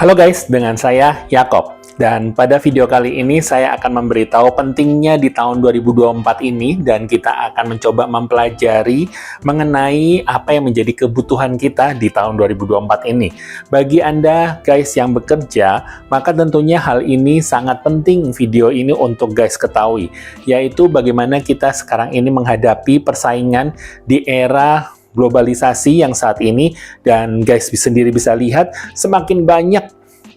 Halo guys, dengan saya Yakob. Dan pada video kali ini saya akan memberitahu pentingnya di tahun 2024 ini dan kita akan mencoba mempelajari mengenai apa yang menjadi kebutuhan kita di tahun 2024 ini. Bagi Anda guys yang bekerja, maka tentunya hal ini sangat penting video ini untuk guys ketahui, yaitu bagaimana kita sekarang ini menghadapi persaingan di era globalisasi yang saat ini, dan guys sendiri bisa lihat semakin banyak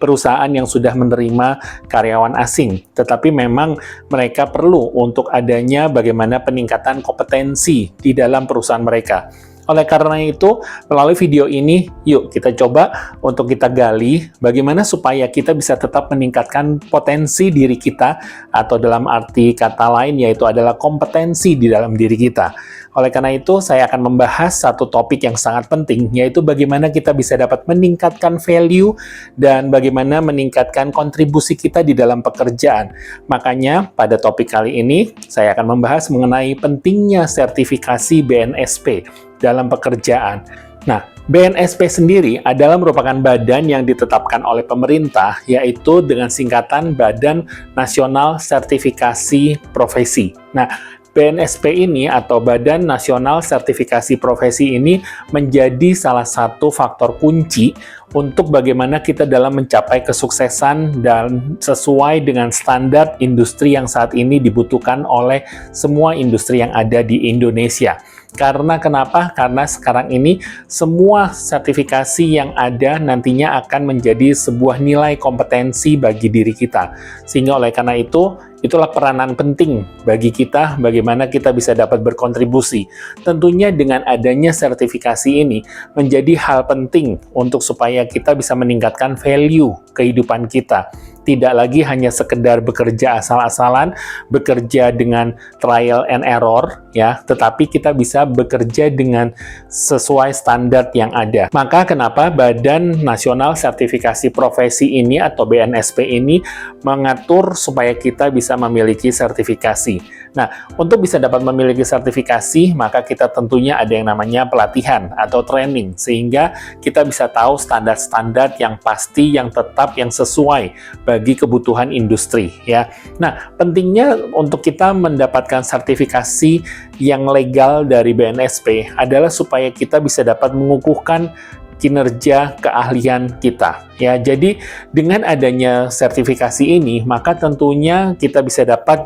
perusahaan yang sudah menerima karyawan asing, tetapi memang mereka perlu untuk adanya bagaimana peningkatan kompetensi di dalam perusahaan mereka. Oleh karena itu, melalui video ini, yuk kita coba untuk kita gali bagaimana supaya kita bisa tetap meningkatkan potensi diri kita, atau dalam arti kata lain yaitu adalah kompetensi di dalam diri kita. Oleh karena itu, saya akan membahas satu topik yang sangat penting, yaitu bagaimana kita bisa dapat meningkatkan value dan bagaimana meningkatkan kontribusi kita di dalam pekerjaan. Makanya, pada topik kali ini, saya akan membahas mengenai pentingnya sertifikasi BNSP dalam pekerjaan. Nah, BNSP sendiri adalah merupakan badan yang ditetapkan oleh pemerintah, yaitu dengan singkatan Badan Nasional Sertifikasi Profesi. Nah, BNSP ini atau Badan Nasional Sertifikasi Profesi ini menjadi salah satu faktor kunci untuk bagaimana kita dalam mencapai kesuksesan dan sesuai dengan standar industri yang saat ini dibutuhkan oleh semua industri yang ada di Indonesia. Karena kenapa? Karena sekarang ini semua sertifikasi yang ada nantinya akan menjadi sebuah nilai kompetensi bagi diri kita. Sehingga oleh karena itu, itulah peranan penting bagi kita bagaimana kita bisa dapat berkontribusi. Tentunya dengan adanya sertifikasi ini menjadi hal penting untuk supaya kita bisa meningkatkan value kehidupan kita. Tidak lagi hanya sekedar bekerja asal-asalan, bekerja dengan trial and error, ya, tetapi kita bisa bekerja dengan sesuai standar yang ada. Maka kenapa Badan Nasional Sertifikasi Profesi ini atau BNSP ini mengatur supaya kita bisa memiliki sertifikasi. Nah, untuk bisa dapat memiliki sertifikasi, maka kita tentunya ada yang namanya pelatihan atau training, sehingga kita bisa tahu standar-standar yang pasti, yang tetap, yang sesuai bagi kebutuhan industri, ya. Nah, pentingnya untuk kita mendapatkan sertifikasi yang legal dari BNSP adalah supaya kita bisa dapat mengukuhkan kinerja keahlian kita, ya. Jadi dengan adanya sertifikasi ini, maka tentunya kita bisa dapat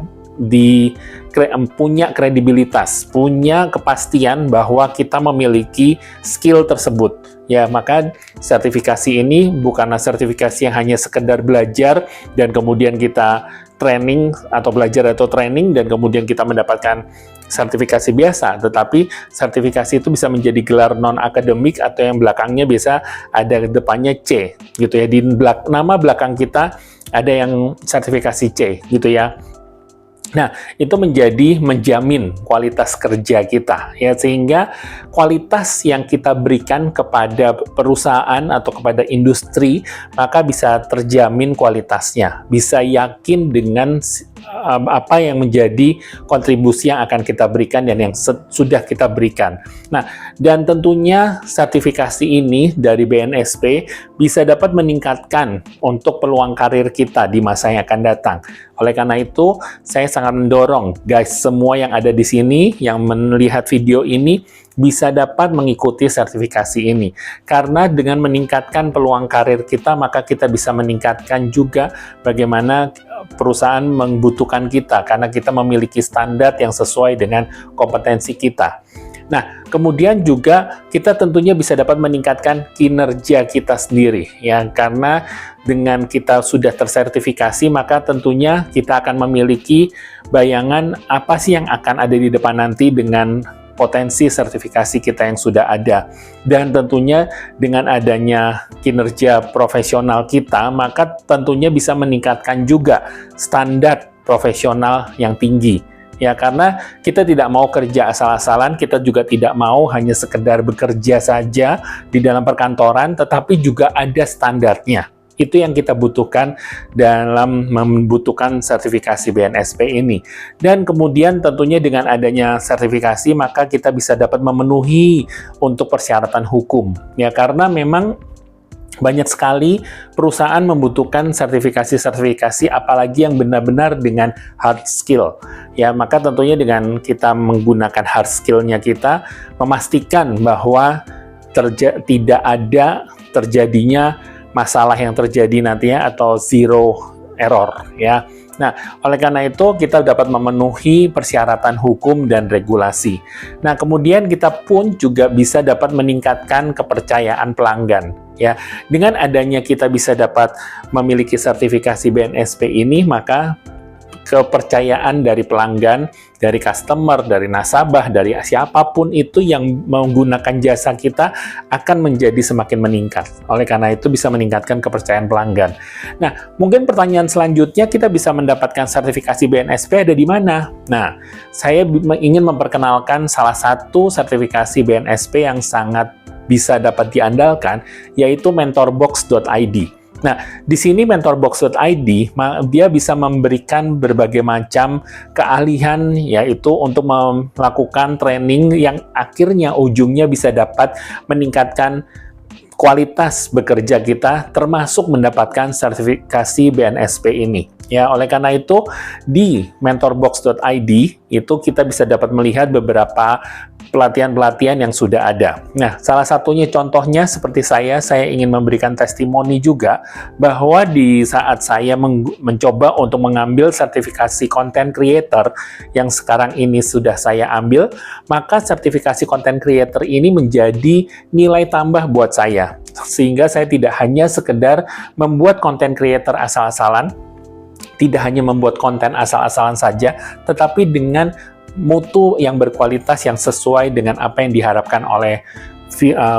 punya kredibilitas, punya kepastian bahwa kita memiliki skill tersebut. Ya, maka sertifikasi ini bukanlah sertifikasi yang hanya sekedar belajar dan kemudian kita training atau belajar atau training dan kemudian kita mendapatkan sertifikasi biasa, tetapi sertifikasi itu bisa menjadi gelar non-akademik atau yang belakangnya biasa ada depannya C, gitu ya. Di nama belakang kita ada yang sertifikasi C, gitu ya. Nah, itu menjamin kualitas kerja kita, ya, sehingga kualitas yang kita berikan kepada perusahaan atau kepada industri, maka bisa terjamin kualitasnya, bisa yakin dengan apa yang menjadi kontribusi yang akan kita berikan dan yang sudah kita berikan. Nah, dan tentunya sertifikasi ini dari BNSP bisa dapat meningkatkan untuk peluang karir kita di masa yang akan datang. Oleh karena itu, saya sangat mendorong guys semua yang ada di sini, yang melihat video ini, bisa dapat mengikuti sertifikasi ini. Karena dengan meningkatkan peluang karir kita, maka kita bisa meningkatkan juga bagaimana perusahaan membutuhkan kita, karena kita memiliki standar yang sesuai dengan kompetensi kita. Nah, kemudian juga kita tentunya bisa dapat meningkatkan kinerja kita sendiri, ya, karena dengan kita sudah tersertifikasi, maka tentunya kita akan memiliki bayangan apa sih yang akan ada di depan nanti dengan potensi sertifikasi kita yang sudah ada. Dan tentunya dengan adanya kinerja profesional kita, maka tentunya bisa meningkatkan juga standar profesional yang tinggi. Ya, karena kita tidak mau kerja asal-asalan, kita juga tidak mau hanya sekedar bekerja saja di dalam perkantoran, tetapi juga ada standarnya. Itu yang kita butuhkan dalam membutuhkan sertifikasi BNSP ini. Dan kemudian tentunya dengan adanya sertifikasi, maka kita bisa dapat memenuhi untuk persyaratan hukum. Ya, karena memang Banyak sekali perusahaan membutuhkan sertifikasi-sertifikasi, apalagi yang benar-benar dengan hard skill. Ya, maka tentunya dengan kita menggunakan hard skill-nya kita, memastikan bahwa tidak ada terjadinya masalah yang terjadi nantinya atau zero error, ya. Nah, oleh karena itu kita dapat memenuhi persyaratan hukum dan regulasi. Nah, kemudian kita pun juga bisa dapat meningkatkan kepercayaan pelanggan. Ya, dengan adanya kita bisa dapat memiliki sertifikasi BNSP ini, maka kepercayaan dari pelanggan, dari customer, dari nasabah, dari siapapun itu yang menggunakan jasa kita akan menjadi semakin meningkat. Oleh karena itu bisa meningkatkan kepercayaan pelanggan. Nah, mungkin pertanyaan selanjutnya, kita bisa mendapatkan sertifikasi BNSP ada di mana? Nah, saya ingin memperkenalkan salah satu sertifikasi BNSP yang sangat bisa dapat diandalkan, yaitu mentorbox.id. Nah, di sini mentorbox.id, dia bisa memberikan berbagai macam keahlian, yaitu untuk melakukan training yang akhirnya ujungnya bisa dapat meningkatkan kualitas bekerja kita, termasuk mendapatkan sertifikasi BNSP ini. Ya, oleh karena itu, di mentorbox.id itu kita bisa dapat melihat beberapa pelatihan-pelatihan yang sudah ada. Nah, salah satunya contohnya seperti saya ingin memberikan testimoni juga bahwa di saat saya mencoba untuk mengambil sertifikasi content creator yang sekarang ini sudah saya ambil, maka sertifikasi content creator ini menjadi nilai tambah buat saya. Sehingga saya tidak hanya sekedar membuat content creator asal-asalan, tidak hanya membuat konten asal-asalan saja, tetapi dengan mutu yang berkualitas yang sesuai dengan apa yang diharapkan oleh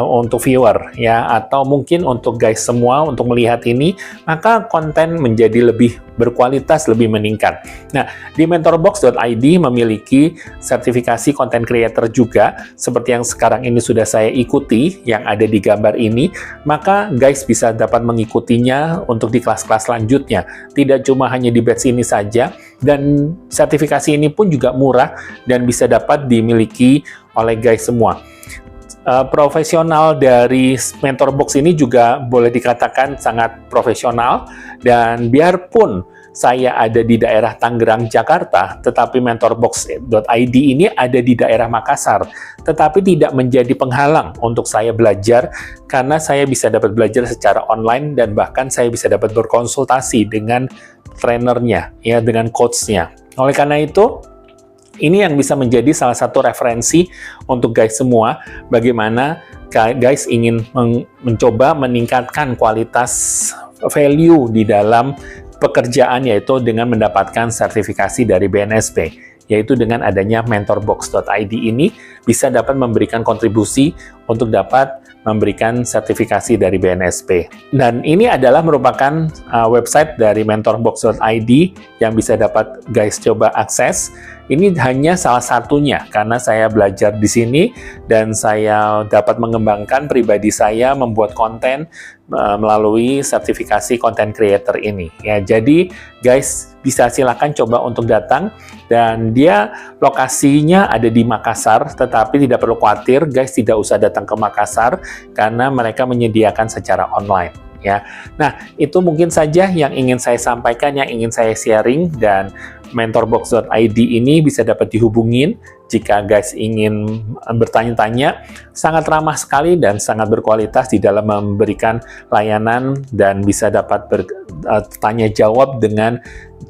untuk viewer, ya, atau mungkin untuk guys semua untuk melihat ini, maka konten menjadi lebih berkualitas, lebih meningkat. Nah, di mentorbox.id memiliki sertifikasi content creator juga, seperti yang sekarang ini sudah saya ikuti, yang ada di gambar ini, maka guys bisa dapat mengikutinya untuk di kelas-kelas selanjutnya. Tidak cuma hanya di batch ini saja, dan sertifikasi ini pun juga murah dan bisa dapat dimiliki oleh guys semua. Profesional dari Mentorbox ini juga boleh dikatakan sangat profesional, dan biarpun saya ada di daerah Tangerang, Jakarta, tetapi mentorbox.id ini ada di daerah Makassar, tetapi tidak menjadi penghalang untuk saya belajar, karena saya bisa dapat belajar secara online dan bahkan saya bisa dapat berkonsultasi dengan trainernya, ya, dengan coach-nya. Oleh karena itu, ini yang bisa menjadi salah satu referensi untuk guys semua, bagaimana guys ingin mencoba meningkatkan kualitas value di dalam pekerjaan, yaitu dengan mendapatkan sertifikasi dari BNSP, yaitu dengan adanya mentorbox.id ini bisa dapat memberikan kontribusi untuk dapat memberikan sertifikasi dari BNSP. Dan ini adalah merupakan website dari mentorbox.id yang bisa dapat guys coba akses. Ini hanya salah satunya, karena saya belajar di sini dan saya dapat mengembangkan pribadi saya membuat konten melalui sertifikasi content creator ini. Ya, jadi guys bisa silakan coba untuk datang, dan dia lokasinya ada di Makassar, tetapi tidak perlu khawatir, guys tidak usah datang ke Makassar karena mereka menyediakan secara online. Ya, nah itu mungkin saja yang ingin saya sampaikan, yang ingin saya sharing, dan mentorbox.id ini bisa dapat dihubungin jika guys ingin bertanya-tanya. Sangat ramah sekali dan sangat berkualitas di dalam memberikan layanan, dan bisa dapat bertanya jawab dengan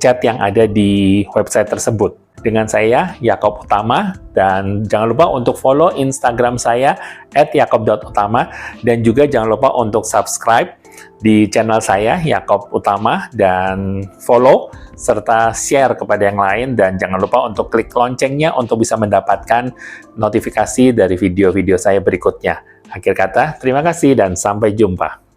chat yang ada di website tersebut. Dengan saya, Yakob Utama, dan jangan lupa untuk follow Instagram saya @yakob.utama, dan juga jangan lupa untuk subscribe di channel saya, Yakob Utama, dan follow serta share kepada yang lain, dan jangan lupa untuk klik loncengnya untuk bisa mendapatkan notifikasi dari video-video saya berikutnya. Akhir kata, terima kasih dan sampai jumpa.